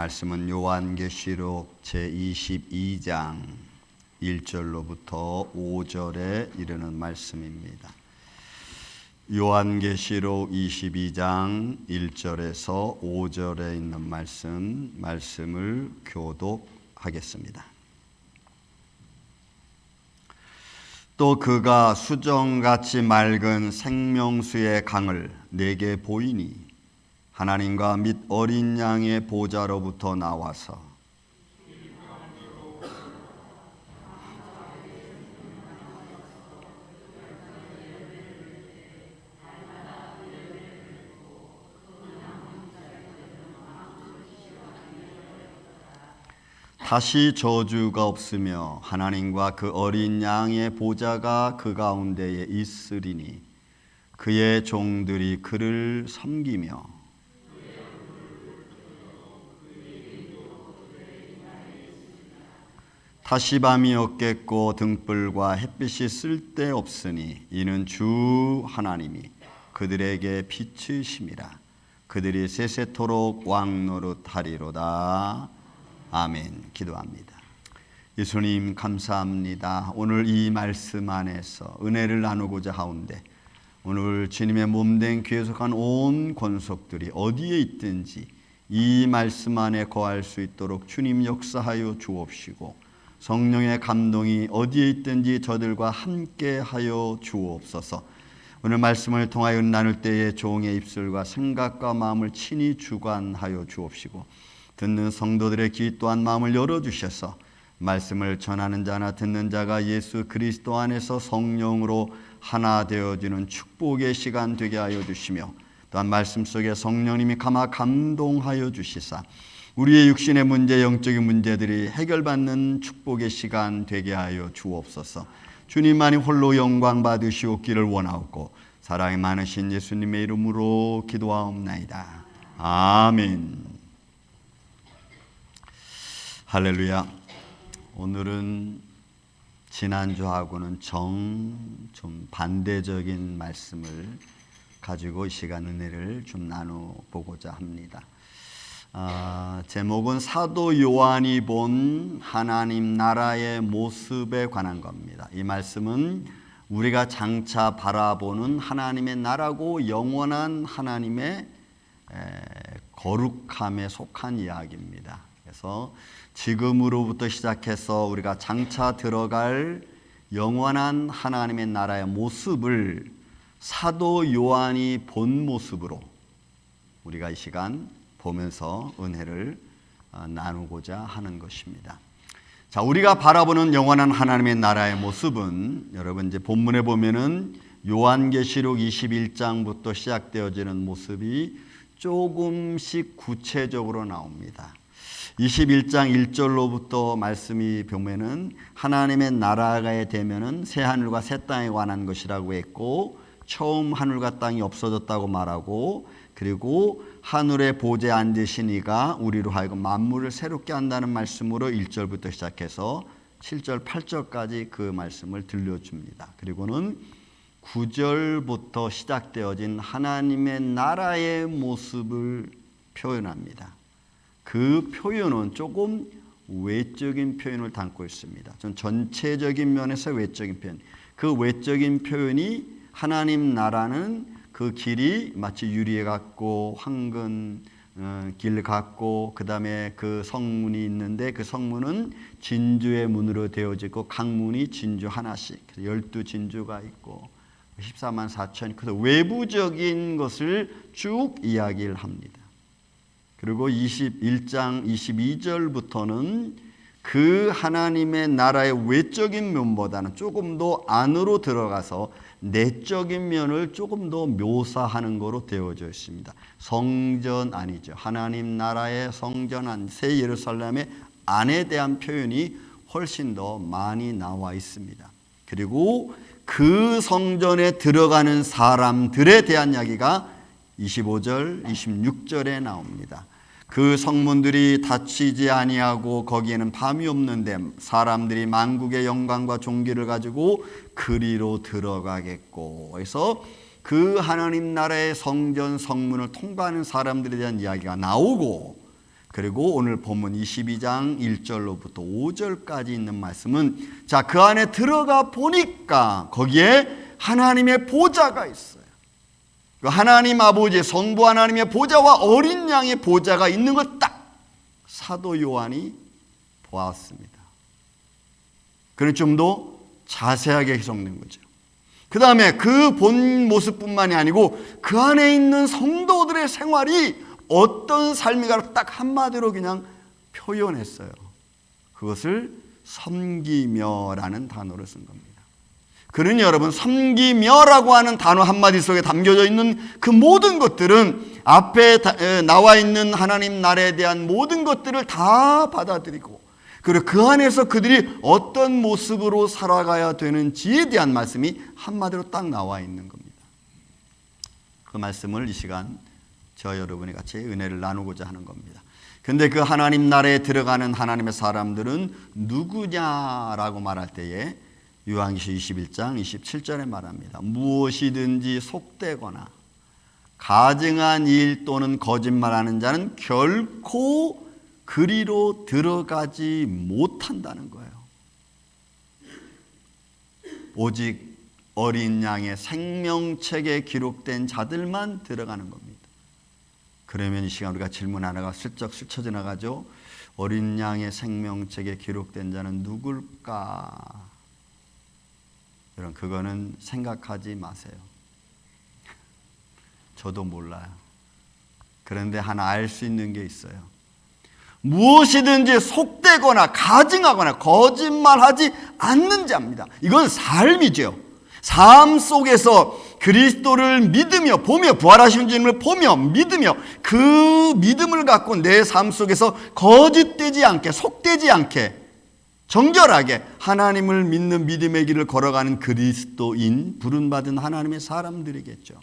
말씀은 요한계시록 제22장 1절로부터 5절에 이르는 말씀입니다. 요한계시록 22장 1절에서 5절에 있는 말씀을 교독하겠습니다. 또 그가 수정같이 맑은 생명수의 강을 내게 보이니 하나님과 및 어린 양의 보좌로부터 나와서 다시 저주가 없으며 하나님과 그 어린 양의 보좌가 그 가운데에 있으리니 그의 종들이 그를 섬기며 다시 밤이 없겠고 등불과 햇빛이 쓸데없으니 이는 주 하나님이 그들에게 빛이심이라. 그들이 세세토록 왕노릇하리로다. 아멘. 기도합니다. 예수님 감사합니다. 오늘 이 말씀 안에서 은혜를 나누고자 하온데 오늘 주님의 몸된 귀에 속한 온 권속들이 어디에 있든지 이 말씀 안에 거할 수 있도록 주님 역사하여 주옵시고 성령의 감동이 어디에 있든지 저들과 함께하여 주옵소서. 오늘 말씀을 통하여 나눌 때에 종의 입술과 생각과 마음을 친히 주관하여 주옵시고 듣는 성도들의 귀 또한 마음을 열어주셔서 말씀을 전하는 자나 듣는 자가 예수 그리스도 안에서 성령으로 하나 되어지는 축복의 시간 되게 하여 주시며 또한 말씀 속에 성령님이 감동하여 주시사 우리의 육신의 문제, 영적인 문제들이 해결받는 축복의 시간 되게 하여 주옵소서. 주님만이 홀로 영광 받으시옵기를 원하옵고 사랑이 많으신 예수님의 이름으로 기도하옵나이다. 아멘. 할렐루야. 오늘은 지난주하고는 좀 반대적인 말씀을 가지고 이 시간 은혜를 좀 나눠보고자 합니다. 제목은 사도 요한이 본 하나님 나라의 모습에 관한 겁니다. 이 말씀은 우리가 장차 바라보는 하나님의 나라고 영원한 하나님의 거룩함에 속한 이야기입니다. 그래서 지금으로부터 시작해서 우리가 장차 들어갈 영원한 하나님의 나라의 모습을 사도 요한이 본 모습으로 우리가 이 시간 보면서 은혜를 나누고자 하는 것입니다. 자, 우리가 바라보는 영원한 하나님의 나라의 모습은 여러분 이제 본문에 보면은 요한계시록 21장부터 시작되어지는 모습이 조금씩 구체적으로 나옵니다. 21장 1절로부터 말씀이 보면은 하나님의 나라가 되면은 새 하늘과 새 땅에 관한 것이라고 했고 처음 하늘과 땅이 없어졌다고 말하고 그리고 하늘의 보좌에 앉으신 이가 우리로 하여금 만물을 새롭게 한다는 말씀으로 1절부터 시작해서 7절, 8절까지 그 말씀을 들려줍니다. 그리고는 9절부터 시작되어진 하나님의 나라의 모습을 표현합니다. 그 표현은 조금 외적인 표현을 담고 있습니다. 전 전체적인 면에서 외적인 표현. 그 외적인 표현이 하나님 나라는 그 길이 마치 유리 같고 황금 길 같고 그 다음에 그 성문이 있는데 그 성문은 진주의 문으로 되어지고 강문이 진주 하나씩 12진주가 있고 14만 4천 그래서 외부적인 것을 쭉 이야기를 합니다. 그리고 21장 22절부터는 그 하나님의 나라의 외적인 면보다는 조금 더 안으로 들어가서 내적인 면을 조금 더 묘사하는 거로 되어져 있습니다. 성전 안이죠. 하나님 나라의 성전 안, 새 예루살렘의 안에 대한 표현이 훨씬 더 많이 나와 있습니다. 그리고 그 성전에 들어가는 사람들에 대한 이야기가 25절, 26절에 나옵니다. 그 성문들이 닫히지 아니하고 거기에는 밤이 없는데 사람들이 만국의 영광과 존귀를 가지고 그리로 들어가겠고 그래서 그 하나님 나라의 성전 성문을 통과하는 사람들에 대한 이야기가 나오고 그리고 오늘 본문 22장 1절로부터 5절까지 있는 말씀은 자, 그 안에 들어가 보니까 거기에 하나님의 보좌가 있어요. 그 하나님 아버지 성부 하나님의 보좌와 어린 양의 보좌가 있는 걸 딱 사도 요한이 보았습니다. 그는 좀 더 자세하게 해석된 거죠. 그 다음에 그 본 모습뿐만이 아니고 그 안에 있는 성도들의 생활이 어떤 삶인가를 딱 한마디로 그냥 표현했어요. 그것을 섬기며라는 단어를 쓴 겁니다. 그러니 여러분, 섬기며라고 하는 단어 한마디 속에 담겨져 있는 그 모든 것들은 앞에 나와 있는 하나님 나라에 대한 모든 것들을 다 받아들이고, 그리고 그 안에서 그들이 어떤 모습으로 살아가야 되는지에 대한 말씀이 한마디로 딱 나와 있는 겁니다. 그 말씀을 이 시간 저 여러분이 같이 은혜를 나누고자 하는 겁니다. 근데 그 하나님 나라에 들어가는 하나님의 사람들은 누구냐라고 말할 때에 요한계시록 21장 27절에 말합니다. 무엇이든지 속되거나 가증한 일 또는 거짓말하는 자는 결코 그리로 들어가지 못한다는 거예요. 오직 어린 양의 생명책에 기록된 자들만 들어가는 겁니다. 그러면 이 시간 우리가 질문 하나가 슬쩍 스쳐 지나가죠. 어린 양의 생명책에 기록된 자는 누굴까? 여러분, 그거는 생각하지 마세요. 저도 몰라요. 그런데 하나 알 수 있는 게 있어요. 무엇이든지 속되거나 가증하거나 거짓말하지 않는 자입니다. 이건 삶이죠. 삶 속에서 그리스도를 믿으며 보며 부활하신 주님을 보며 믿으며 그 믿음을 갖고 내 삶 속에서 거짓되지 않게 속되지 않게 정결하게 하나님을 믿는 믿음의 길을 걸어가는 그리스도인 부름받은 하나님의 사람들이겠죠.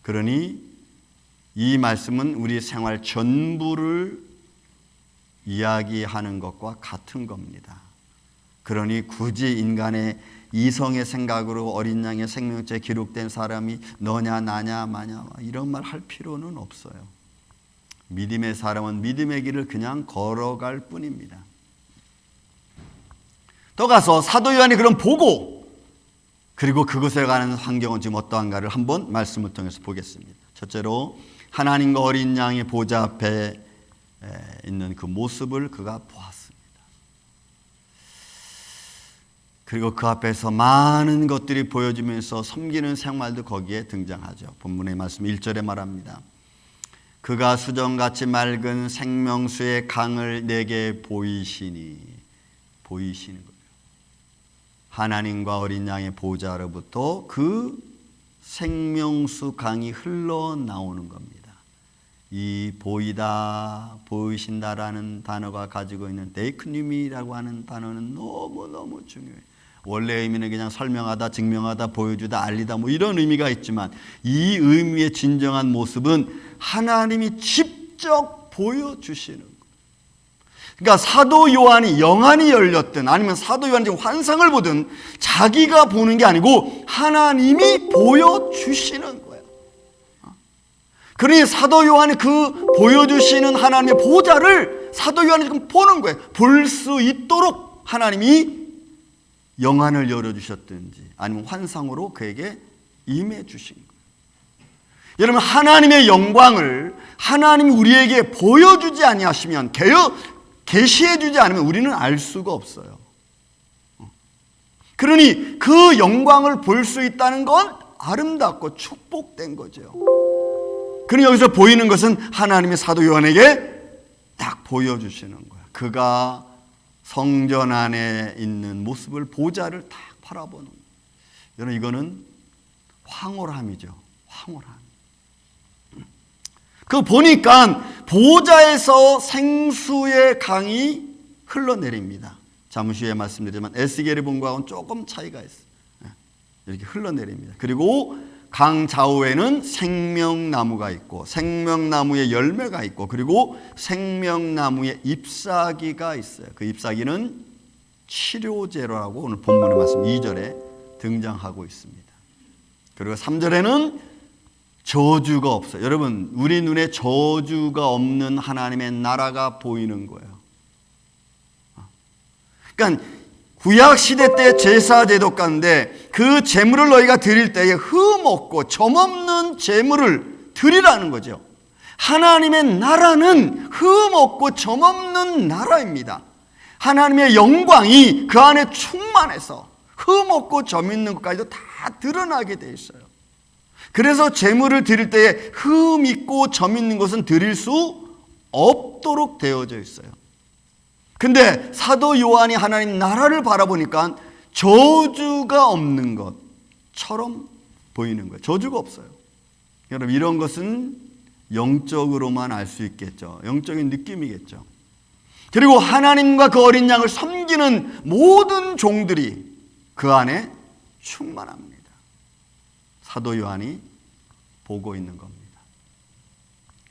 그러니 이 말씀은 우리 생활 전부를 이야기하는 것과 같은 겁니다. 그러니 굳이 인간의 이성의 생각으로 어린 양의 생명체에 기록된 사람이 너냐 나냐 마냐 이런 말 할 필요는 없어요. 믿음의 사람은 믿음의 길을 그냥 걸어갈 뿐입니다. 또 가서 사도 요한이 그럼 보고 그리고 그것에 관한 환경은 지금 어떠한가를 한번 말씀을 통해서 보겠습니다. 첫째로 하나님과 어린 양의 보좌 앞에 있는 그 모습을 그가 보았습니다. 그리고 그 앞에서 많은 것들이 보여지면서 섬기는 생활도 거기에 등장하죠. 본문의 말씀 1절에 말합니다. 그가 수정같이 맑은 생명수의 강을 내게 보이시는 거예요. 하나님과 어린 양의 보좌로부터 그 생명수 강이 흘러나오는 겁니다. 이 보이다, 보이신다라는 단어가 가지고 있는 데이크님이라고 하는 단어는 너무너무 중요해요. 원래 의미는 그냥 설명하다, 증명하다, 보여주다, 알리다 뭐 이런 의미가 있지만 이 의미의 진정한 모습은 하나님이 직접 보여주시는 거예요. 그러니까 사도 요한이 영안이 열렸든 아니면 사도 요한이 환상을 보든 자기가 보는 게 아니고 하나님이 보여주시는 거예요. 그러니 사도 요한이 그 보여주시는 하나님의 보좌를 사도 요한이 지금 보는 거예요. 볼 수 있도록 하나님이 영안을 열어주셨든지 아니면 환상으로 그에게 임해 주신 거예요. 여러분, 하나님의 영광을 하나님이 우리에게 보여주지 아니하시면 계시해 주지 않으면 우리는 알 수가 없어요. 그러니 그 영광을 볼 수 있다는 건 아름답고 축복된 거죠. 그러니 여기서 보이는 것은 하나님의 사도 요한에게 딱 보여주시는 거예요. 그가 성전 안에 있는 모습을 보좌를 딱 바라보는 거예요. 여러분, 이거는 황홀함이죠. 황홀함. 그 보니까 보좌에서 생수의 강이 흘러내립니다. 잠시 후에 말씀드리지만 에스겔의 본과는 조금 차이가 있어요. 이렇게 흘러내립니다. 그리고 강 좌우에는 생명나무가 있고 생명나무에 열매가 있고 그리고 생명나무에 잎사귀가 있어요. 그 잎사귀는 치료제로라고 오늘 본문의 말씀 2절에 등장하고 있습니다. 그리고 3절에는 저주가 없어요. 여러분, 우리 눈에 저주가 없는 하나님의 나라가 보이는 거예요. 그러니까 구약 시대 때 제사 제도 가운데 그 제물을 너희가 드릴 때에 흠 없고 점 없는 제물을 드리라는 거죠. 하나님의 나라는 흠 없고 점 없는 나라입니다. 하나님의 영광이 그 안에 충만해서 흠 없고 점 있는 것까지도 다 드러나게 돼 있어요. 그래서 제물을 드릴 때에 흠 있고 점 있는 것은 드릴 수 없도록 되어져 있어요. 근데 사도 요한이 하나님 나라를 바라보니까 저주가 없는 것처럼 보이는 거예요. 저주가 없어요. 여러분, 이런 것은 영적으로만 알 수 있겠죠. 영적인 느낌이겠죠. 그리고 하나님과 그 어린 양을 섬기는 모든 종들이 그 안에 충만합니다. 사도 요한이 보고 있는 겁니다.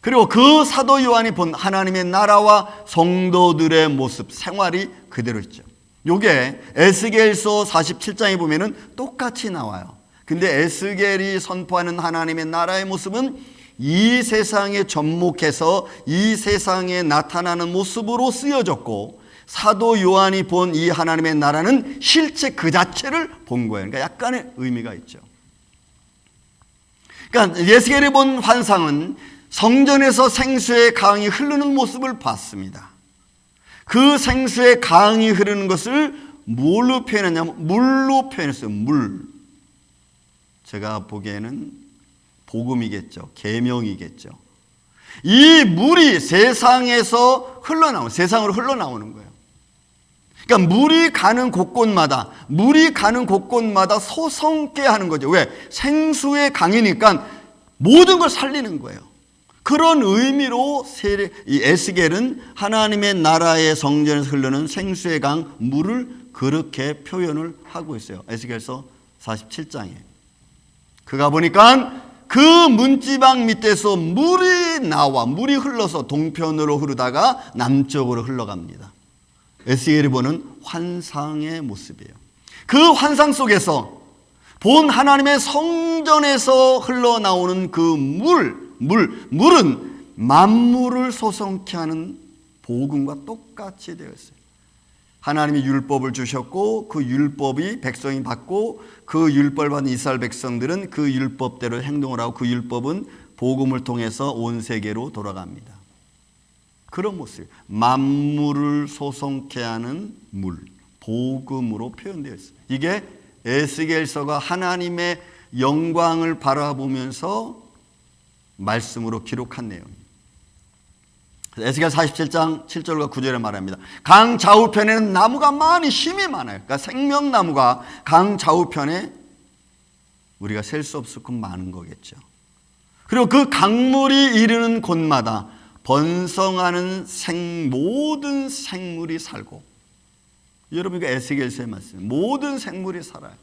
그리고 그 사도 요한이 본 하나님의 나라와 성도들의 모습, 생활이 그대로 있죠. 요게 에스겔서 47장에 보면은 똑같이 나와요. 근데 에스겔이 선포하는 하나님의 나라의 모습은 이 세상에 접목해서 이 세상에 나타나는 모습으로 쓰여졌고, 사도 요한이 본 이 하나님의 나라는 실제 그 자체를 본 거예요. 그러니까 약간의 의미가 있죠. 그러니까 에스겔이 본 환상은 성전에서 생수의 강이 흐르는 모습을 봤습니다. 그 생수의 강이 흐르는 것을 뭘로 표현했냐면 물로 표현했어요. 물. 제가 보기에는 복음이겠죠. 계명이겠죠. 이 물이 세상으로 흘러나오는 거예요. 그러니까 물이 가는 곳곳마다 소성케 하는 거죠. 왜? 생수의 강이니까 모든 걸 살리는 거예요. 그런 의미로 이 에스겔은 하나님의 나라의 성전에서 흐르는 생수의 강 물을 그렇게 표현을 하고 있어요. 에스겔서 47장에. 그가 보니까 그 문지방 밑에서 물이 흘러서 동편으로 흐르다가 남쪽으로 흘러갑니다. 에스겔이 보는 환상의 모습이에요. 그 환상 속에서 본 하나님의 성전에서 흘러나오는 그 물은 만물을 소성케 하는 복음과 똑같이 되어 있어요. 하나님이 율법을 주셨고 그 율법이 백성이 받고 그 율법을 받은 이스라엘 백성들은 그 율법대로 행동을 하고 그 율법은 복음을 통해서 온 세계로 돌아갑니다. 그런 모습, 만물을 소성케 하는 물, 복음으로 표현되어 있어요. 이게 에스겔서가 하나님의 영광을 바라보면서 말씀으로 기록한 내용입니다. 에스겔 47장 7절과 9절에 말합니다. 강 좌우편에는 나무가 많이 힘이 많아요. 그러니까 생명나무가 강 좌우편에 우리가 셀 수 없을 것 많은 거겠죠. 그리고 그 강물이 이르는 곳마다 번성하는 모든 생물이 살고, 여러분 이거 에스겔서의 말씀, 모든 생물이 살아요.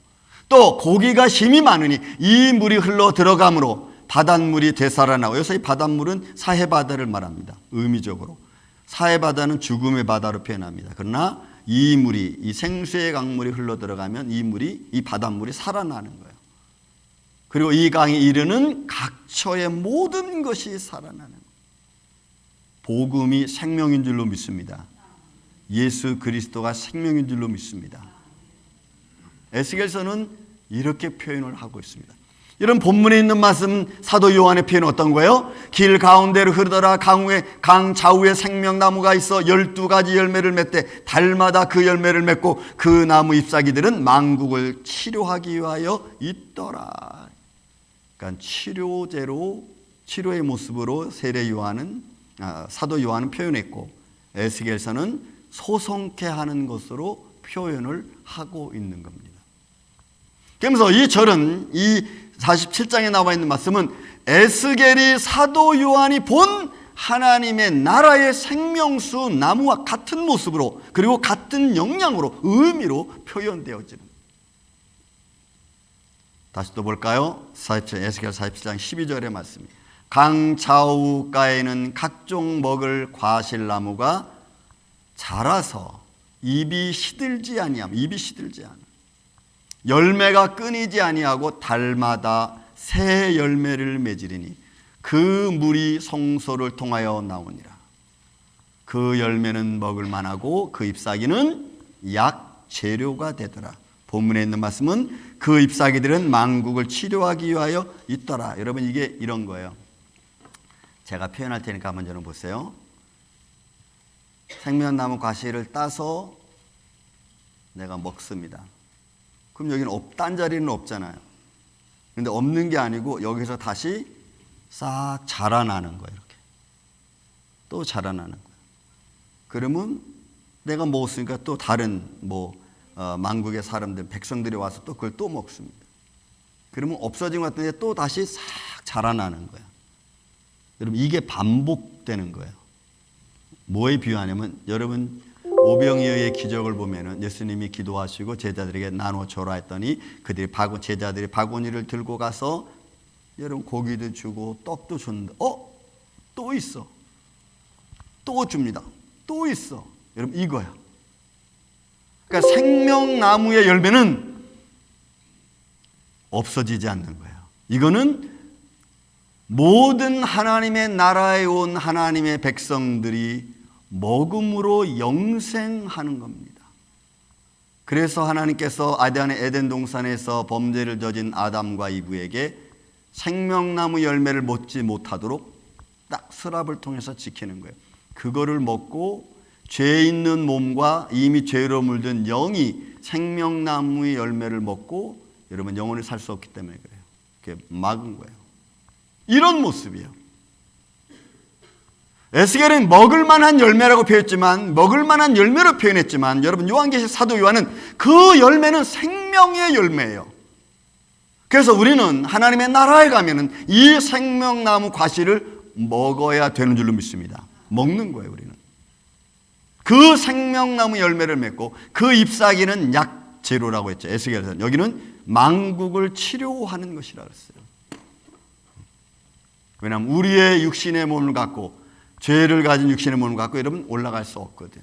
또 고기가 힘이 많으니 이 물이 흘러 들어가므로 바닷물이 되살아나고, 여기서 이 바닷물은 사해바다를 말합니다. 의미적으로 사해바다는 죽음의 바다로 표현합니다. 그러나 이 생수의 강물이 흘러 들어가면 이 바닷물이 살아나는 거예요. 그리고 이 강이 이르는 각처의 모든 것이 살아나는 거예요. 복음이 생명인 줄로 믿습니다. 예수 그리스도가 생명인 줄로 믿습니다. 에스겔서는 이렇게 표현을 하고 있습니다. 이런 본문에 있는 말씀, 사도 요한의 표현은 어떤 거예요? 길 가운데로 흐르더라. 강 좌우에 생명나무가 있어 12가지 열매를 맺되 달마다 그 열매를 맺고 그 나무 잎사귀들은 만국을 치료하기 위하여 있더라. 그러니까 치료의 모습으로 사도 요한은 표현했고, 에스겔서는 소성케 하는 것으로 표현을 하고 있는 겁니다. 그러면서 이 절은, 이 47장에 나와 있는 말씀은 에스겔이 사도 요한이 본 하나님의 나라의 생명수 나무와 같은 모습으로, 그리고 같은 영향으로, 의미로 표현되어지는. 다시 또 볼까요? 에스겔 47장 12절의 말씀. 강 좌우가에는 각종 먹을 과실나무가 자라서 입이 시들지 아니함. 열매가 끊이지 아니하고 달마다 새 열매를 맺으리니 그 물이 성소를 통하여 나오니라. 그 열매는 먹을 만하고 그 잎사귀는 약 재료가 되더라. 본문에 있는 말씀은 그 잎사귀들은 만국을 치료하기 위하여 있더라. 여러분, 이게 이런 거예요. 제가 표현할 테니까 한번 저는 보세요. 생명나무 과실을 따서 내가 먹습니다. 그럼 여기는 딴 자리는 없잖아요. 근데 없는 게 아니고 여기서 다시 싹 자라나는 거예요. 이렇게 또 자라나는 거예요. 그러면 내가 먹었으니까 또 다른 만국의 사람들, 백성들이 와서 또 그걸 또 먹습니다. 그러면 없어진 것 같은데 또 다시 싹 자라나는 거예요. 여러분, 이게 반복되는 거예요. 뭐에 비유하냐면, 여러분 오병이어의 기적을 보면은 예수님이 기도하시고 제자들에게 나누어 줘라 했더니 제자들이 바구니를 들고 가서 여러분 고기도 주고 떡도 줬는데 또 있어. 또 줍니다. 또 있어. 여러분, 이거야. 그러니까 생명나무의 열매는 없어지지 않는 거예요. 이거는 모든 하나님의 나라에 온 하나님의 백성들이 먹음으로 영생하는 겁니다. 그래서 하나님께서 에덴 동산에서 범죄를 저진 아담과 이브에게 생명나무 열매를 먹지 못하도록 딱 서랍을 통해서 지키는 거예요. 그거를 먹고 죄 있는 몸과 이미 죄로 물든 영이 생명나무의 열매를 먹고 여러분 영원히 살 수 없기 때문에 그래요. 그게 막은 거예요. 이런 모습이에요. 에스겔은 먹을 만한 열매라고 먹을 만한 열매로 표현했지만 여러분 요한계시 사도 요한은 그 열매는 생명의 열매예요. 그래서 우리는 하나님의 나라에 가면은 이 생명나무 과실을 먹어야 되는 줄로 믿습니다. 먹는 거예요, 우리는. 그 생명나무 열매를 맺고 그 잎사귀는 약재료라고 했죠. 에스겔에서는. 여기는 만국을 치료하는 것이라고 했어요. 왜냐하면 우리의 육신의 몸을 갖고 죄를 가진 육신의 몸을 갖고 여러분 올라갈 수 없거든.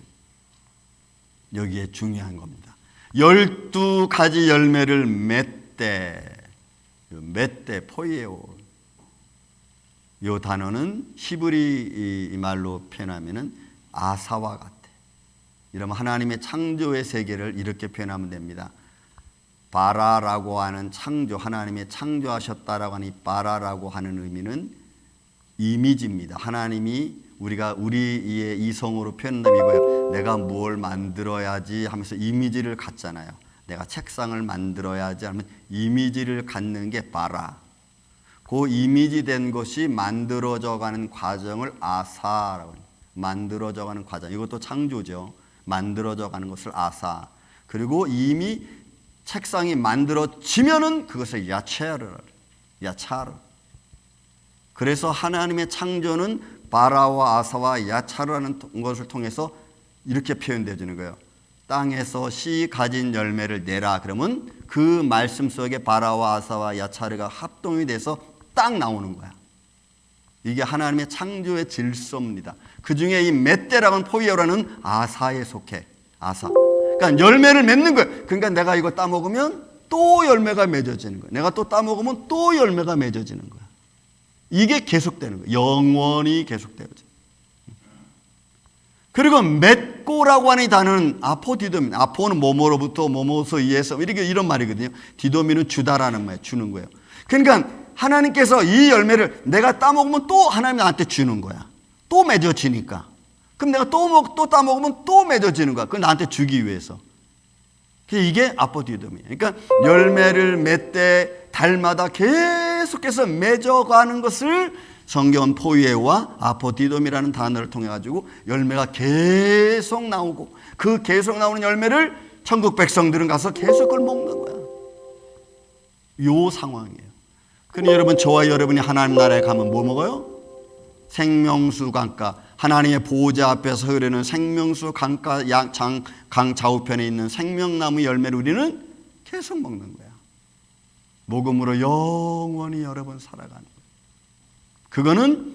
여기에 중요한 겁니다. 12가지 열매를 맺되 포이에오. 이 단어는 히브리 말로 표현하면은 아사와 같아. 이러면 하나님의 창조의 세계를 이렇게 표현하면 됩니다. 바라라고 하는 창조, 하나님의 창조하셨다라고 하는 이 바라라고 하는 의미는 이미지입니다. 하나님이 우리가 우리의 이성으로 표현한다면 이거예요. 내가 뭘 만들어야지 하면서 이미지를 갖잖아요. 내가 책상을 만들어야지 하면 이미지를 갖는 게 바라. 그 이미지 된 것이 만들어져 가는 과정을 아사라고 해요. 만들어져 가는 과정. 이것도 창조죠. 만들어져 가는 것을 아사. 그리고 이미 책상이 만들어지면은 그것을 야차르. 그래서 하나님의 창조는 바라와 아사와 야차르라는 것을 통해서 이렇게 표현되어지는 거예요. 땅에서 씨 가진 열매를 내라. 그러면 그 말씀 속에 바라와 아사와 야차르가 합동이 돼서 딱 나오는 거야. 이게 하나님의 창조의 질서입니다. 그 중에 이 멧대라고 하는 포이어라는 아사에 속해. 아사. 그러니까 열매를 맺는 거예요. 그러니까 내가 이거 따먹으면 또 열매가 맺어지는 거예요. 내가 또 따먹으면 또 열매가 맺어지는 거예요. 이게 계속되는 거예요. 영원히 계속되어져. 그리고 맺고라고 하는 이 단어는 아포디도미. 아포는 뭐뭐로부터 뭐뭐서 의해서 이런 말이거든요. 디도미는 주다라는 말이에요. 주는 거예요. 그러니까 하나님께서 이 열매를 내가 따먹으면 또 하나님이 나한테 주는 거야. 또 맺어지니까. 그럼 내가 또 따먹으면 또 맺어지는 거야. 그걸 나한테 주기 위해서. 이게 아포디도미예요. 그러니까 열매를 맺되 달마다 계속해서 맺어가는 것을 성경은 포이에와 아포디돔이라는 단어를 통해 가지고 열매가 계속 나오고 그 계속 나오는 열매를 천국 백성들은 가서 계속 그걸 먹는 거야. 요 상황이에요. 그러니 여러분, 저와 여러분이 하나님 나라에 가면 뭐 먹어요? 생명수 강가, 하나님의 보호자 앞에서 흐르는 생명수 강가 강 좌우편에 있는 생명나무 열매를 우리는 계속 먹는 거야. 복음으로 영원히 여러분 살아가는 거예요. 그거는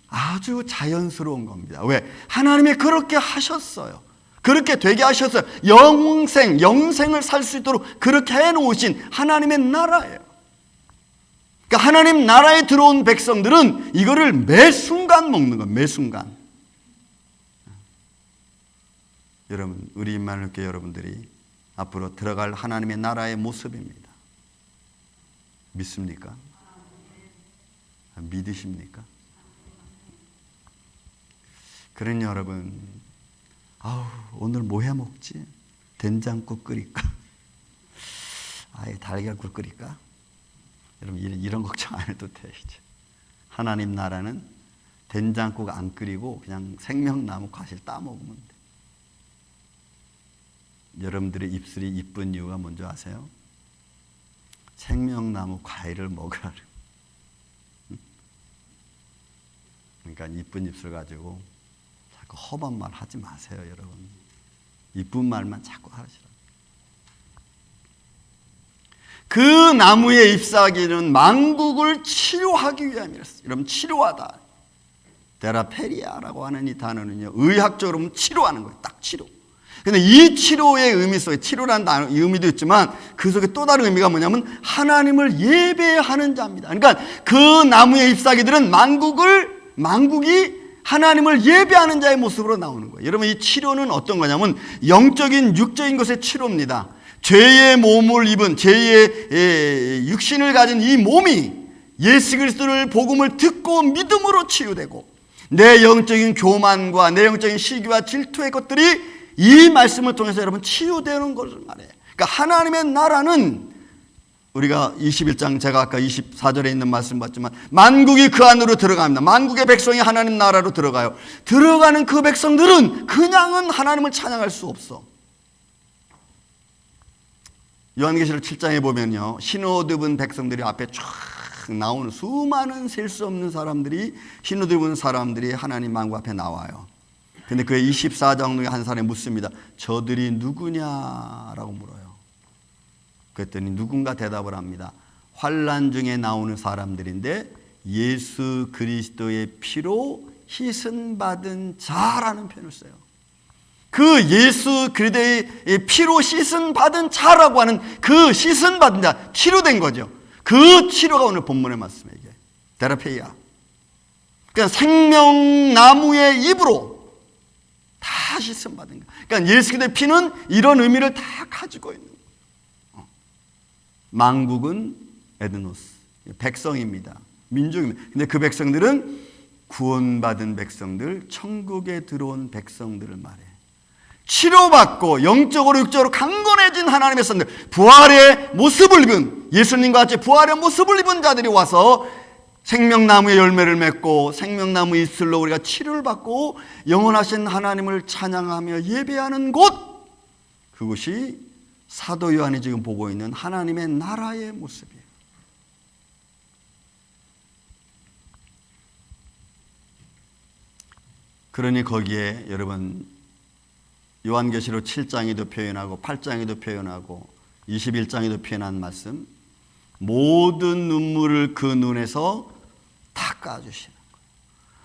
아주 자연스러운 겁니다. 왜? 하나님이 그렇게 하셨어요. 그렇게 되게 하셨어요. 영생을 살 수 있도록 그렇게 해놓으신 하나님의 나라예요. 그러니까 그러니까 하나님 나라에 들어온 백성들은 이거를 매 순간 먹는 거예요. 매 순간. 여러분, 우리 임마누엘 교회 여러분들이 앞으로 들어갈 하나님의 나라의 모습입니다. 믿습니까? 믿으십니까? 그러니 여러분, 오늘 뭐 해 먹지? 된장국 끓일까? 달걀국 끓일까? 여러분, 이런 걱정 안 해도 돼. 이제 하나님 나라는 된장국 안 끓이고 그냥 생명나무 과실 따먹으면 돼. 여러분들의 입술이 이쁜 이유가 뭔지 아세요? 생명나무 과일을 먹으라고. 그러니까 이쁜 입술 가지고 자꾸 험한 말 하지 마세요, 여러분. 이쁜 말만 자꾸 하시라고. 그 나무에 잎사귀는 만국을 치료하기 위함이랬어요. 여러분, 치료하다. 테라페리아라고 하는 이 단어는요, 의학적으로 보면 치료하는 거예요. 딱 치료. 근데 이 치료의 의미 속에, 치료라는 단어, 의미도 있지만 그 속에 또 다른 의미가 뭐냐면 하나님을 예배하는 자입니다. 그러니까 그 나무의 잎사귀들은 만국이 하나님을 예배하는 자의 모습으로 나오는 거예요. 여러분, 이 치료는 어떤 거냐면 영적인 육적인 것의 치료입니다. 죄의 몸을 입은, 죄의 육신을 가진 이 몸이 예수 그리스도를 복음을 듣고 믿음으로 치유되고, 내 영적인 교만과 내 영적인 시기와 질투의 것들이 이 말씀을 통해서 여러분 치유되는 것을 말해요. 그러니까 하나님의 나라는, 우리가 21장, 제가 아까 24절에 있는 말씀 봤지만 만국이 그 안으로 들어갑니다. 만국의 백성이 하나님 나라로 들어가요. 들어가는 그 백성들은 그냥은 하나님을 찬양할 수 없어. 요한계시록 7장에 보면요, 흰옷 입은 백성들이 앞에 쫙 나오는, 수많은 셀 수 없는 사람들이, 흰옷 입은 사람들이 하나님 만국 앞에 나와요. 근데 그의 24장 중에 한 사람이 묻습니다. 저들이 누구냐라고 물어요. 그랬더니 누군가 대답을 합니다. 환난 중에 나오는 사람들인데 예수 그리스도의 피로 씻은받은 자라는 표현을 써요. 그 예수 그리스도의 피로 씻은받은 자라고 하는 그 씻은받은 자, 치료된 거죠. 그 치료가 오늘 본문의 말씀이에요. 이게 테라페이아. 그러니까 생명나무의 잎으로 다 씻음받은 거예요. 그러니까 예수 그리스도의 피는 이런 의미를 다 가지고 있는 거예요. 만국은 에드노스, 백성입니다. 민족입니다. 근데 그 백성들은 구원받은 백성들, 천국에 들어온 백성들을 말해요. 치료받고 영적으로 육적으로 강건해진 하나님의 선들, 부활의 모습을 입은, 예수님과 같이 부활의 모습을 입은 자들이 와서 생명나무의 열매를 맺고 생명나무 잎술로 우리가 치료를 받고 영원하신 하나님을 찬양하며 예배하는 곳, 그것이 사도 요한이 지금 보고 있는 하나님의 나라의 모습이에요. 그러니 거기에 여러분, 요한계시록 7장에도 표현하고 8장에도 표현하고 21장에도 표현한 말씀, 모든 눈물을 그 눈에서 닦아주시는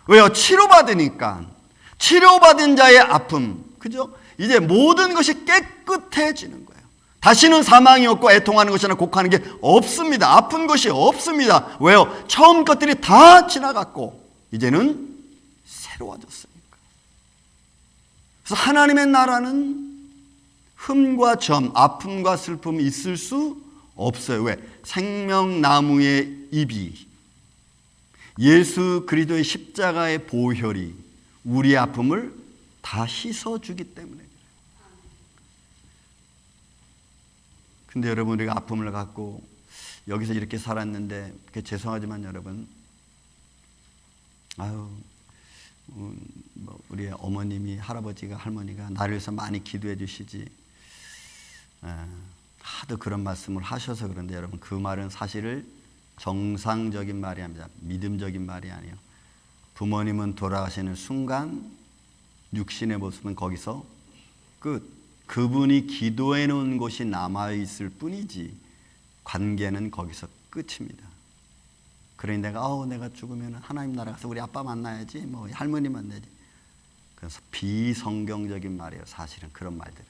거예요. 왜요? 치료받으니까. 치료받은 자의 아픔, 그죠? 이제 모든 것이 깨끗해지는 거예요. 다시는 사망이 없고 애통하는 것이나 곡하는 게 없습니다. 아픈 것이 없습니다. 왜요? 처음 것들이 다 지나갔고 이제는 새로워졌으니까. 그래서 하나님의 나라는 흠과 점, 아픔과 슬픔이 있을 수 없어요. 왜? 생명나무의 잎이, 예수 그리스도의 십자가의 보혈이 우리의 아픔을 다 씻어주기 때문에. 근데 여러분, 우리가 아픔을 갖고 여기서 이렇게 살았는데, 죄송하지만 여러분, 우리 어머님이, 할아버지가, 할머니가 나를 위해서 많이 기도해 주시지, 하도 그런 말씀을 하셔서 그런데 여러분, 그 말은 사실을 정상적인 말이 아닙니다. 믿음적인 말이 아니에요. 부모님은 돌아가시는 순간 육신의 모습은 거기서 끝. 그분이 기도해 놓은 곳이 남아있을 뿐이지 관계는 거기서 끝입니다. 그러니 내가 죽으면 하나님 나라 가서 우리 아빠 만나야지, 뭐 할머니 만나야지. 그래서 비성경적인 말이에요. 사실은 그런 말들.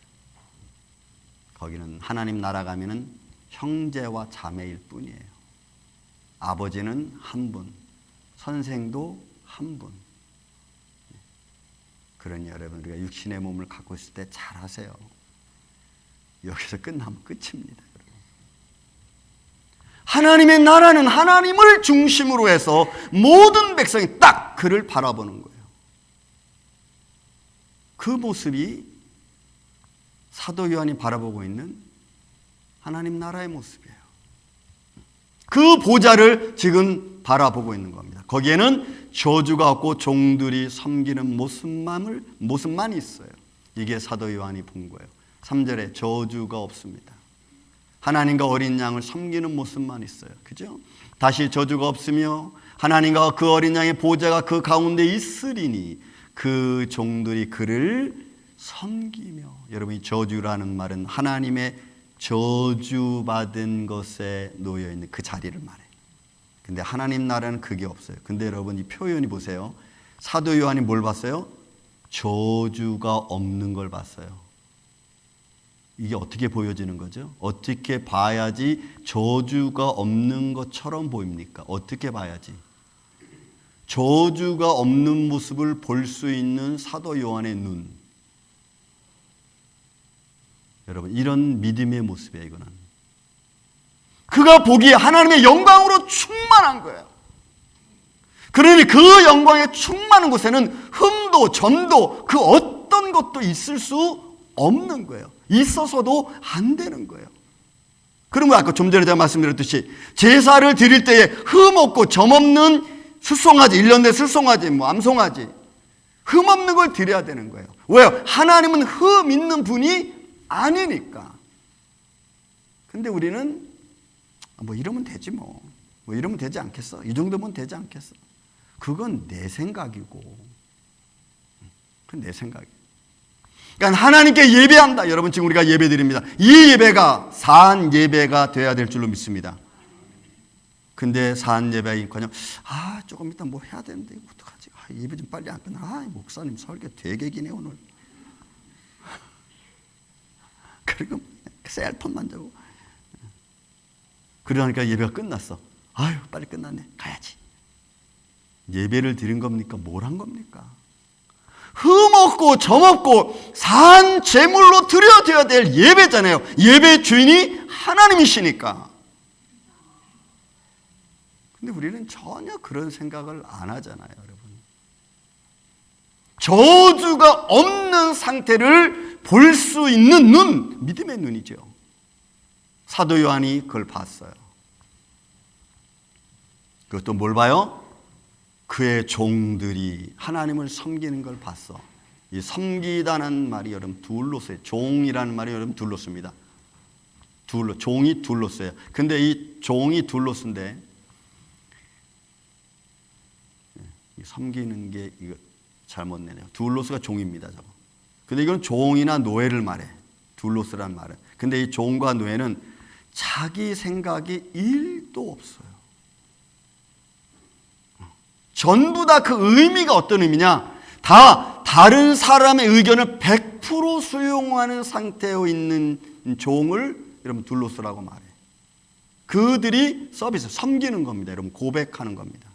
거기는 하나님 나라 가면은 형제와 자매일 뿐이에요. 아버지는 한 분, 선생도 한 분. 그러니 여러분, 우리가 육신의 몸을 갖고 있을 때 잘 하세요. 여기서 끝나면 끝입니다. 하나님의 나라는 하나님을 중심으로 해서 모든 백성이 딱 그를 바라보는 거예요. 그 모습이 사도 요한이 바라보고 있는 하나님 나라의 모습이에요. 그 보좌를 지금 바라보고 있는 겁니다. 거기에는 저주가 없고 종들이 섬기는 모습만 있어요. 이게 사도 요한이 본 거예요. 3절에 저주가 없습니다. 하나님과 어린 양을 섬기는 모습만 있어요. 그죠? 다시 저주가 없으며 하나님과 그 어린 양의 보좌가 그 가운데 있으리니 그 종들이 그를 섬기며. 여러분, 이 저주라는 말은 하나님의 저주받은 것에 놓여있는 그 자리를 말해요. 근데 하나님 나라는 그게 없어요. 근데 여러분, 이 표현이 보세요. 사도 요한이 뭘 봤어요? 저주가 없는 걸 봤어요. 이게 어떻게 보여지는 거죠? 어떻게 봐야지 저주가 없는 것처럼 보입니까? 어떻게 봐야지? 저주가 없는 모습을 볼 수 있는 사도 요한의 눈. 여러분, 이런 믿음의 모습이에요, 이거는. 그가 보기에 하나님의 영광으로 충만한 거예요. 그러니 그 영광에 충만한 곳에는 흠도 점도 그 어떤 것도 있을 수 없는 거예요. 있어서도 안 되는 거예요. 그러면 아까 좀 전에 제가 말씀드렸듯이 제사를 드릴 때에 흠 없고 점 없는 수송아지, 1년 내 수송아지, 암송아지, 흠 없는 걸 드려야 되는 거예요. 왜요? 하나님은 흠 있는 분이 아니니까. 근데 우리는 이러면 되지 뭐 이러면 되지 않겠어? 이 정도면 되지 않겠어? 그건 내 생각이고, 그건 내 생각이에요. 그러니까 하나님께 예배한다. 여러분, 지금 우리가 예배 드립니다. 이 예배가 사한 예배가 돼야 될 줄로 믿습니다. 근데 사한 예배인커녕 조금 이따 뭐 해야 되는데 이거 어떡하지? 예배 좀 빨리 안 끝나. 목사님 설교 되게 기네 오늘. 그리고 셀폰 만지고 그러니까 예배가 끝났어. 빨리 끝났네. 가야지. 예배를 드린 겁니까? 뭘 한 겁니까? 흠 없고 점 없고 산 제물로 드려야 될 예배잖아요. 예배 주인이 하나님이시니까. 근데 우리는 전혀 그런 생각을 안 하잖아요, 여러분. 저주가 없는 상태를 볼 수 있는 눈, 믿음의 눈이죠. 사도 요한이 그걸 봤어요. 그것도 뭘 봐요? 그의 종들이 하나님을 섬기는 걸 봤어. 이 섬기다는 말이 여러분 둘로서요. 종이라는 말이 여러분 둘로씁니다. 종이 둘로써요. 근데 이 종이 둘로쓴데 섬기는 게 이거 잘못 내네요. 둘로스가 종입니다, 저거. 근데 이건 종이나 노예를 말해. 둘로스란 말은. 근데 이 종과 노예는 자기 생각이 1도 없어요. 전부 다 그 의미가 어떤 의미냐? 다 다른 사람의 의견을 100% 수용하는 상태에 있는 종을 여러분 둘로스라고 말해. 그들이 서비스, 섬기는 겁니다. 여러분 고백하는 겁니다.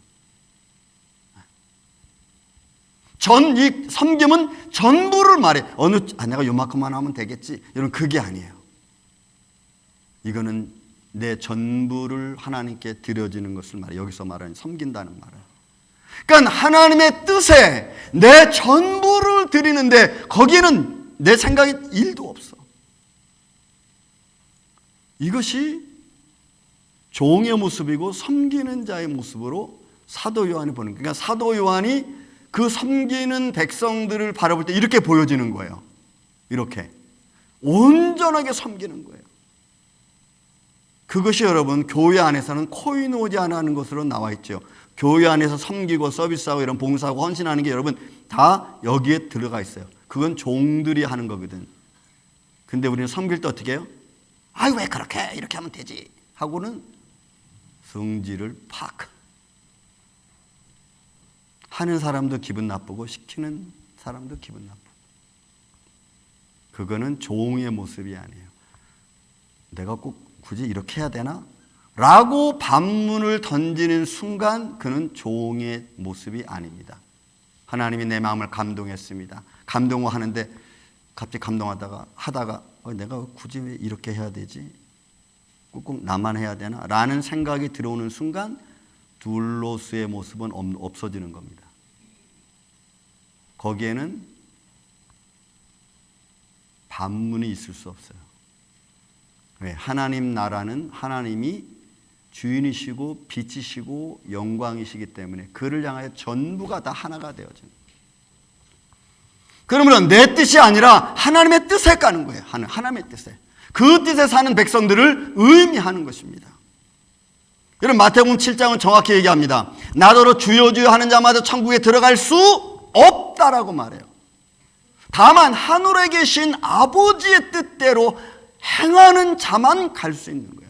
이 섬김은 전부를 말해. 내가 요만큼만 하면 되겠지. 여러분 그게 아니에요. 이거는 내 전부를 하나님께 드려지는 것을 말해. 여기서 말하는 섬긴다는 말은. 그러니까 하나님의 뜻에 내 전부를 드리는데 거기에는 내 생각이 1도 없어. 이것이 종의 모습이고 섬기는 자의 모습으로 사도 요한이 보는 거예요. 그러니까 사도 요한이 그 섬기는 백성들을 바라볼 때 이렇게 보여지는 거예요. 이렇게 온전하게 섬기는 거예요. 그것이 여러분 교회 안에서는 코이노니아라는 것으로 나와 있죠. 교회 안에서 섬기고 서비스하고 이런 봉사하고 헌신하는 게 여러분 다 여기에 들어가 있어요. 그건 종들이 하는 거거든. 근데 우리는 섬길 때 어떻게 해요? 왜 그렇게 이렇게 하면 되지 하고는 성질을 팍 하는 사람도 기분 나쁘고 시키는 사람도 기분 나쁘고. 그거는 종의 모습이 아니에요. 내가 꼭 굳이 이렇게 해야 되나? 라고 반문을 던지는 순간 그는 종의 모습이 아닙니다. 하나님이 내 마음을 감동했습니다. 감동을 하는데 갑자기 감동하다가 내가 굳이 왜 이렇게 해야 되지? 꼭 나만 해야 되나? 라는 생각이 들어오는 순간 둘로스의 모습은 없어지는 겁니다. 거기에는 반문이 있을 수 없어요. 왜? 하나님 나라는 하나님이 주인이시고 빛이시고 영광이시기 때문에 그를 향하여 전부가 다 하나가 되어진. 그러면 내 뜻이 아니라 하나님의 뜻에 가는 거예요. 하나님의 뜻에. 그 뜻에 사는 백성들을 의미하는 것입니다. 여러분 마태복음 7장은 정확히 얘기합니다. 나더러 주여 주여 하는 자마다 천국에 들어갈 수 없다라고 말해요. 다만 하늘에 계신 아버지의 뜻대로 행하는 자만 갈 수 있는 거예요.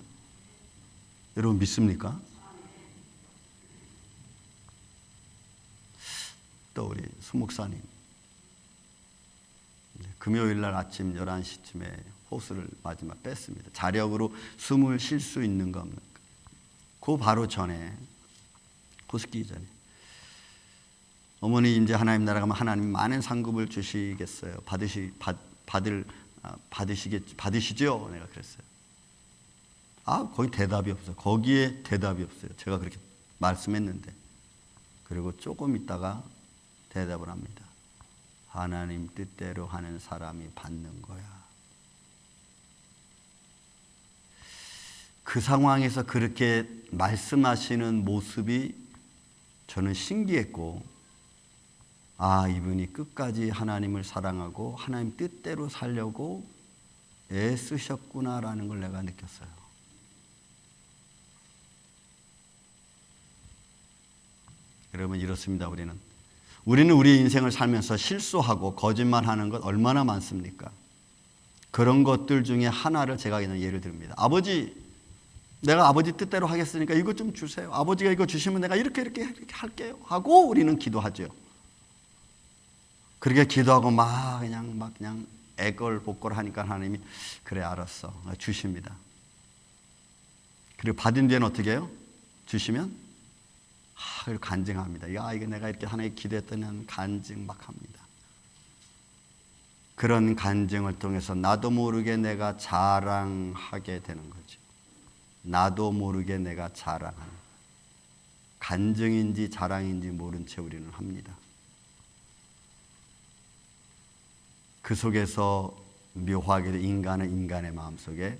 여러분 믿습니까? 또 우리 수 목사님 금요일 날 아침 11시쯤에 호수를 마지막 뺐습니다. 자력으로 숨을 쉴 수 있는 거 없는 거. 그 바로 전에 호수 끼기 전에 어머니 이제 하나님 나라 가면 하나님 많은 상급을 주시겠어요. 받으시죠? 내가 그랬어요. 거기 대답이 없어요. 거기에 대답이 없어요. 제가 그렇게 말씀했는데. 그리고 조금 있다가 대답을 합니다. 하나님 뜻대로 하는 사람이 받는 거야. 그 상황에서 그렇게 말씀하시는 모습이 저는 신기했고, 이분이 끝까지 하나님을 사랑하고 하나님 뜻대로 살려고 애쓰셨구나라는 걸 내가 느꼈어요. 여러분 이렇습니다. 우리는 우리 인생을 살면서 실수하고 거짓말하는 것 얼마나 많습니까? 그런 것들 중에 하나를 제가 그냥 예를 듭니다. 아버지, 내가 아버지 뜻대로 하겠으니까 이거 좀 주세요. 아버지가 이거 주시면 내가 이렇게 할게요 하고 우리는 기도하죠. 그렇게 기도하고 그냥 애걸복걸 하니까 하나님이 그래 알았어 주십니다. 그리고 받은 뒤에는 어떻게 해요? 주시면 그걸 간증합니다. 이거 내가 이렇게 하나님 기도했더니 간증 막 합니다. 그런 간증을 통해서 나도 모르게 내가 자랑하게 되는 거죠. 나도 모르게 내가 자랑하는, 간증인지 자랑인지 모른 채 우리는 합니다. 그 속에서 묘하게도 인간의 마음속에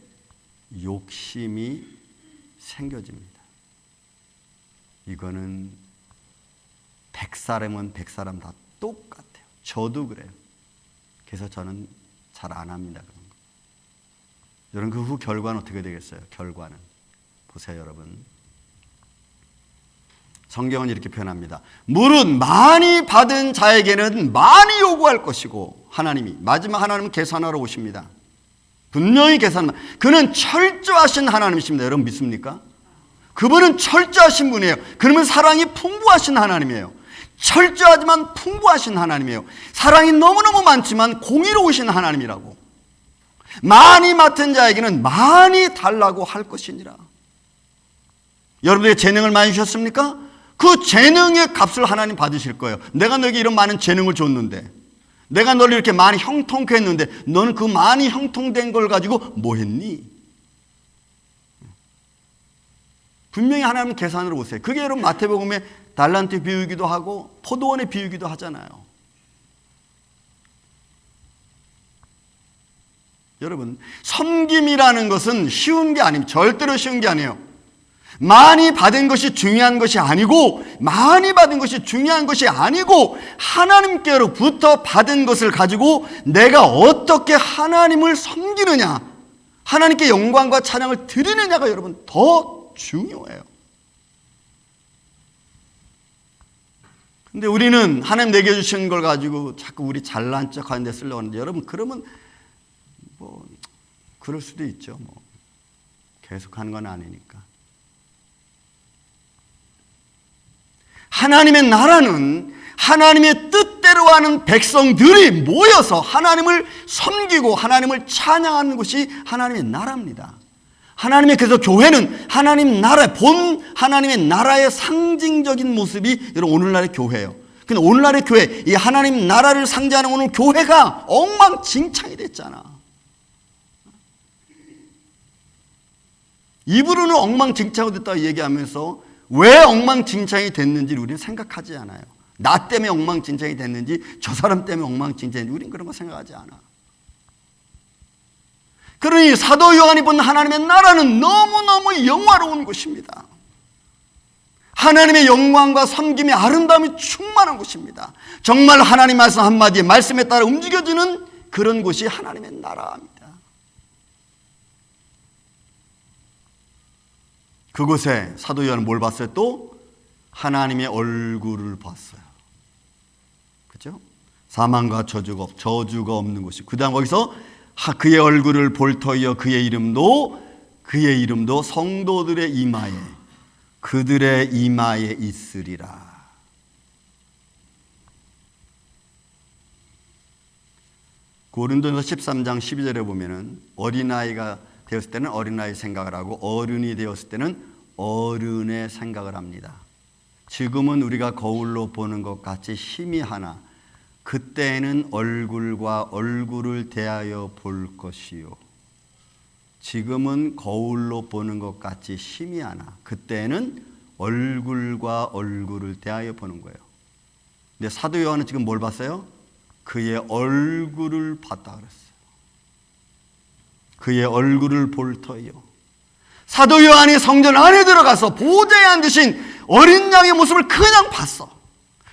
욕심이 생겨집니다. 이거는 100사람은 100사람 다 똑같아요. 저도 그래요. 그래서 저는 잘 안 합니다. 그런 거. 여러분 그 후 결과는 어떻게 되겠어요? 결과는 보세요 여러분. 성경은 이렇게 표현합니다. 물은 많이 받은 자에게는 많이 요구할 것이고, 하나님이 마지막 하나님은 계산하러 오십니다. 분명히 그는 철저하신 하나님이십니다. 여러분 믿습니까? 그분은 철저하신 분이에요. 그러면 사랑이 풍부하신 하나님이에요. 철저하지만 풍부하신 하나님이에요. 사랑이 너무너무 많지만 공의로우신 하나님이라고. 많이 맡은 자에게는 많이 달라고 할 것이니라. 여러분들의 재능을 많이 주셨습니까? 그 재능의 값을 하나님 받으실 거예요. 내가 너에게 이런 많은 재능을 줬는데, 내가 너를 이렇게 많이 형통케 했는데 너는 그 많이 형통된 걸 가지고 뭐 했니? 분명히 하나님은 계산으로 오세요. 그게 여러분 마태복음에 달란트 비유기도 하고 포도원의 비유기도 하잖아요. 여러분 섬김이라는 것은 쉬운 게 아닙니다. 절대로 쉬운 게 아니에요. 많이 받은 것이 중요한 것이 아니고, 하나님께로부터 받은 것을 가지고 내가 어떻게 하나님을 섬기느냐, 하나님께 영광과 찬양을 드리느냐가 여러분 더 중요해요. 근데 우리는 하나님 내게 주신 걸 가지고 자꾸 우리 잘난 척 하는 데 쓰려고 하는데, 여러분 그러면 그럴 수도 있죠. 계속 하는 건 아니니까. 하나님의 나라는 하나님의 뜻대로 하는 백성들이 모여서 하나님을 섬기고 하나님을 찬양하는 것이 하나님의 나라입니다. 하나님의 그래서 교회는 하나님 나라의 본 하나님의 나라의 상징적인 모습이 여러분 오늘날의 교회예요. 근데 오늘날의 교회, 이 하나님 나라를 상징하는 오늘 교회가 엉망진창이 됐잖아. 입으로는 엉망진창이 됐다고 얘기하면서 왜 엉망진창이 됐는지 우리는 생각하지 않아요. 나 때문에 엉망진창이 됐는지 저 사람 때문에 엉망진창이 됐는지 우리는 그런 거 생각하지 않아. 그러니 사도 요한이 본 하나님의 나라는 너무너무 영화로운 곳입니다. 하나님의 영광과 섬김의 아름다움이 충만한 곳입니다. 정말 하나님 말씀 한마디에 말씀에 따라 움직여지는 그런 곳이 하나님의 나라입니다. 그곳에 사도 요한은 뭘 봤어요? 또 하나님의 얼굴을 봤어요. 그렇죠? 사망과 저주가 없는 곳이. 그 다음 거기서 그의 얼굴을 볼 터이여 그의 이름도 성도들의 이마에 그들의 이마에 있으리라. 고린도전서 13장 12절에 보면은 어린아이가 되었을 때는 어린아이 생각을 하고 어른이 되었을 때는 어른의 생각을 합니다. 지금은 우리가 거울로 보는 것 같이 희미하나 그때에는 얼굴과 얼굴을 대하여 볼 것이요. 지금은 거울로 보는 것 같이 희미하나 그때에는 얼굴과 얼굴을 대하여 보는 거예요. 근데 사도 요한은 지금 뭘 봤어요? 그의 얼굴을 봤다 그랬어요. 그의 얼굴을 볼 터이요. 사도 요한이 성전 안에 들어가서 보좌에 앉으신 어린 양의 모습을 그냥 봤어.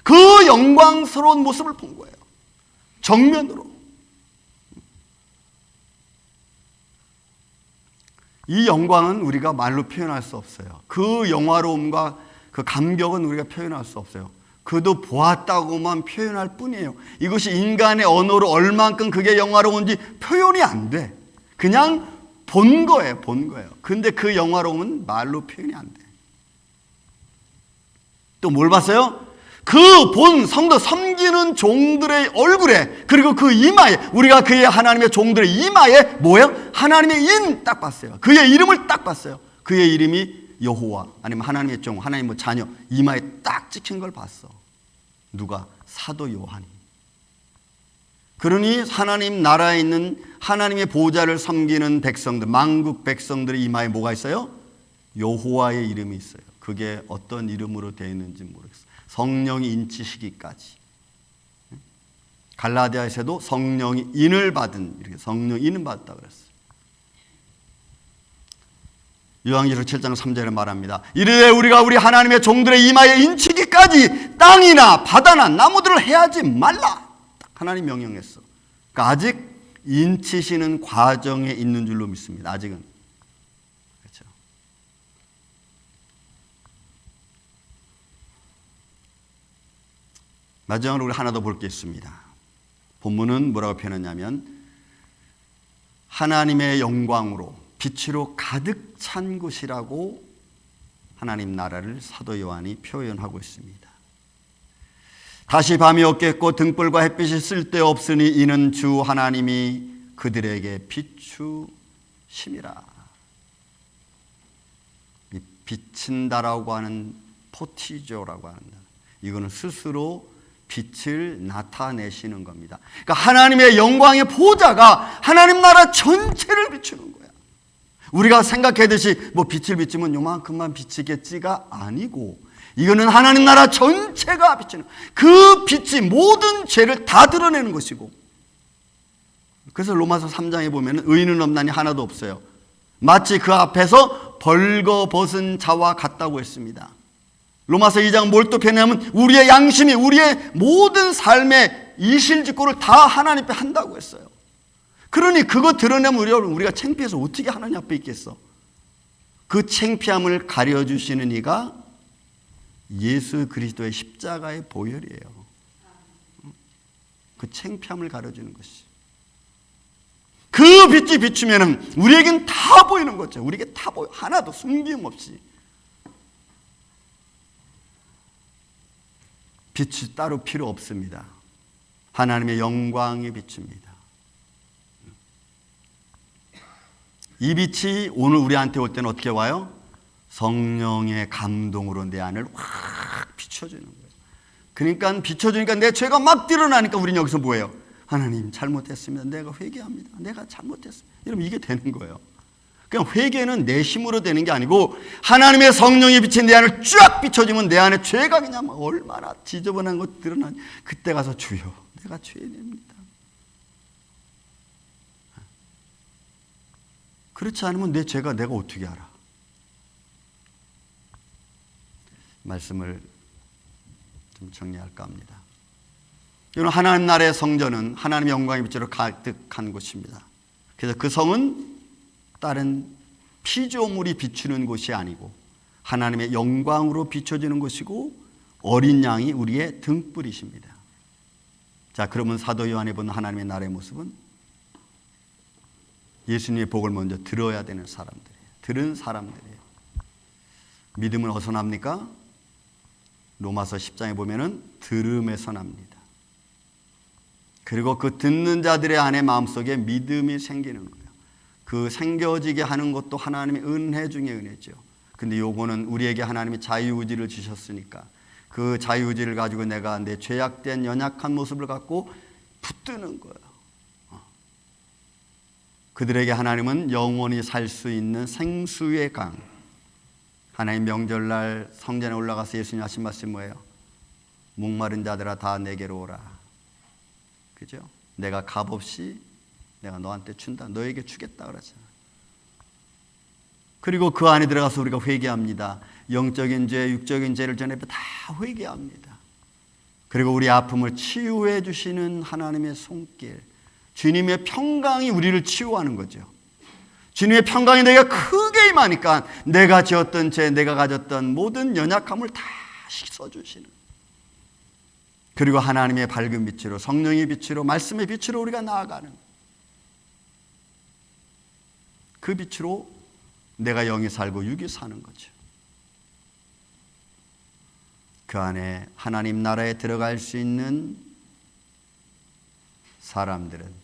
그 영광스러운 모습을 본 거예요. 정면으로. 이 영광은 우리가 말로 표현할 수 없어요. 그 영화로움과 그 감격은 우리가 표현할 수 없어요. 그도 보았다고만 표현할 뿐이에요. 이것이 인간의 언어로 얼만큼 그게 영화로운지 표현이 안 돼. 그냥 본 거예요. 근데 그 영화로움은 말로 표현이 안 돼. 또 뭘 봤어요? 그 본 성도 섬기는 종들의 얼굴에 그리고 그 이마에 우리가 그의 하나님의 종들의 이마에 뭐예요? 하나님의 인 딱 봤어요. 그의 이름을 딱 봤어요. 그의 이름이 여호와 아니면 하나님의 종, 하나님의 자녀 이마에 딱 찍힌 걸 봤어. 누가? 사도 요한이. 그러니 하나님 나라에 있는 하나님의 보좌를 섬기는 백성들, 만국 백성들의 이마에 뭐가 있어요? 여호와의 이름이 있어요. 그게 어떤 이름으로 되어 있는지 모르겠어요. 성령이 인치시기까지. 갈라디아에서도 성령이 인을 받은, 이렇게 성령 인을 받았다 그랬어요. 요한계시록 7장 3절에 말합니다. 이르되 우리가 우리 하나님의 종들의 이마에 인치기까지 땅이나 바다나 나무들을 해하지 말라. 하나님 명령했어. 그러니까 아직 인치시는 과정에 있는 줄로 믿습니다. 아직은. 그렇죠. 마지막으로 우리 하나 더 볼 게 있습니다. 본문은 뭐라고 표현했냐면 하나님의 영광으로 빛으로 가득 찬 곳이라고 하나님 나라를 사도 요한이 표현하고 있습니다. 다시 밤이 없겠고 등불과 햇빛이 쓸데없으니 이는 주 하나님이 그들에게 비추심이라. 이 비친다라고 하는 포티조라고 합니다. 이거는 스스로 빛을 나타내시는 겁니다. 그러니까 하나님의 영광의 보좌가 하나님 나라 전체를 비추는 거야. 우리가 생각하듯이 뭐 빛을 비추면 요만큼만 비치겠지가 아니고 이거는 하나님 나라 전체가 비치는 그 빛이 모든 죄를 다 드러내는 것이고 그래서 로마서 3장에 보면 의인은 없나니 하나도 없어요. 마치 그 앞에서 벌거벗은 자와 같다고 했습니다. 로마서 2장 뭘 또 표현하면 우리의 양심이 우리의 모든 삶의 이실직고를 다 하나님 앞에 한다고 했어요. 그러니 그거 드러내면 우리가 창피해서 어떻게 하나님 앞에 있겠어? 그 창피함을 가려주시는 이가 예수 그리스도의 십자가의 보혈이에요. 그 창피함을 가려주는 것이. 그 빛이 비추면 우리에겐 다 보이는 거죠. 우리에게 다 보여. 하나도 숨김 없이. 빛이 따로 필요 없습니다. 하나님의 영광이 비춥니다. 이 빛이 오늘 우리한테 올 때는 어떻게 와요? 성령의 감동으로 내 안을 확 비춰주는 거예요. 그러니까 비춰주니까 내 죄가 막 드러나니까 우리는 여기서 뭐예요? 하나님 잘못했습니다. 내가 회개합니다. 내가 잘못했습니다. 여러분 이게 되는 거예요. 그냥 회개는 내 힘으로 되는 게 아니고 하나님의 성령이 비친 내 안을 쫙 비춰주면 내 안에 죄가 그냥 막 얼마나 지저분한 것 드러나니 그때 가서 주여 내가 죄인입니다. 그렇지 않으면 내 죄가 내가 어떻게 알아? 말씀을 좀 정리할까 합니다. 여러분 하나님 나라의 성전은 하나님의 영광의 빛으로 가득한 곳입니다. 그래서 그 성은 다른 피조물이 비추는 곳이 아니고 하나님의 영광으로 비춰지는 곳이고 어린 양이 우리의 등불이십니다. 자, 그러면 사도 요한이 본 하나님의 나라의 모습은 예수님의 복을 먼저 들어야 되는 사람들이에요. 들은 사람들이에요. 믿음은 어디서 납니까? 로마서 10장에 보면은 들음에서 납니다. 그리고 그 듣는 자들의 안에 마음속에 믿음이 생기는 거예요. 그 생겨지게 하는 것도 하나님의 은혜 중에 은혜죠. 근데 요거는 우리에게 하나님이 자유의지를 주셨으니까 그 자유의지를 가지고 내가 내 죄악된 연약한 모습을 갖고 붙드는 거예요. 그들에게 하나님은 영원히 살 수 있는 생수의 강. 하나님 명절날 성전에 올라가서 예수님 하신 말씀이 뭐예요? 목마른 자들아 다 내게로 오라. 그죠? 내가 값없이 내가 너한테 준다. 너에게 주겠다 그러잖아. 그리고 그 안에 들어가서 우리가 회개합니다. 영적인 죄, 육적인 죄를 전에 다 회개합니다. 그리고 우리 아픔을 치유해 주시는 하나님의 손길, 주님의 평강이 우리를 치유하는 거죠. 주님의 평강이 내가 크게 임하니까 내가 지었던 죄, 내가 가졌던 모든 연약함을 다 씻어주시는. 그리고 하나님의 밝은 빛으로, 성령의 빛으로, 말씀의 빛으로 우리가 나아가는 그 빛으로 내가 영이 살고 육이 사는 거죠. 그 안에 하나님 나라에 들어갈 수 있는 사람들은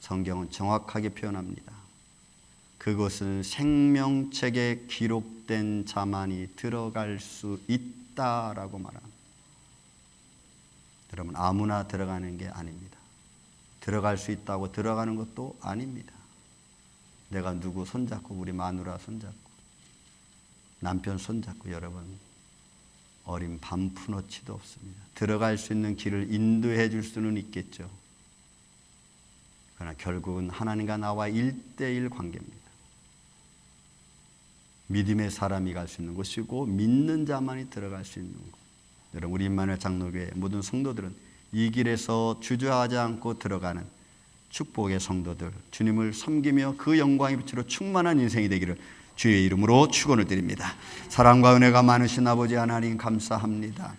성경은 정확하게 표현합니다. 그것은 생명책에 기록된 자만이 들어갈 수 있다라고 말합니다. 여러분 아무나 들어가는 게 아닙니다. 들어갈 수 있다고 들어가는 것도 아닙니다. 내가 누구 손잡고 우리 마누라 손잡고 남편 손잡고 여러분 어린 반푼어치도 없습니다. 들어갈 수 있는 길을 인도해 줄 수는 있겠죠. 그러나 결국은 하나님과 나와 1대1 관계입니다. 믿음의 사람이 갈 수 있는 곳이고 믿는 자만이 들어갈 수 있는 곳. 여러분 우리 임마누엘 장로교회 모든 성도들은 이 길에서 주저하지 않고 들어가는 축복의 성도들, 주님을 섬기며 그 영광의 빛으로 충만한 인생이 되기를 주의 이름으로 축원을 드립니다. 사랑과 은혜가 많으신 아버지 하나님 감사합니다.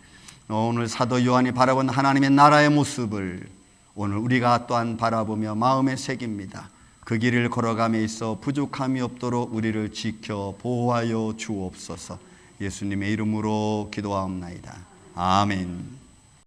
오늘 사도 요한이 바라본 하나님의 나라의 모습을 오늘 우리가 또한 바라보며 마음에 새깁니다. 그 길을 걸어감에 있어 부족함이 없도록 우리를 지켜 보호하여 주옵소서. 예수님의 이름으로 기도하옵나이다. 아멘.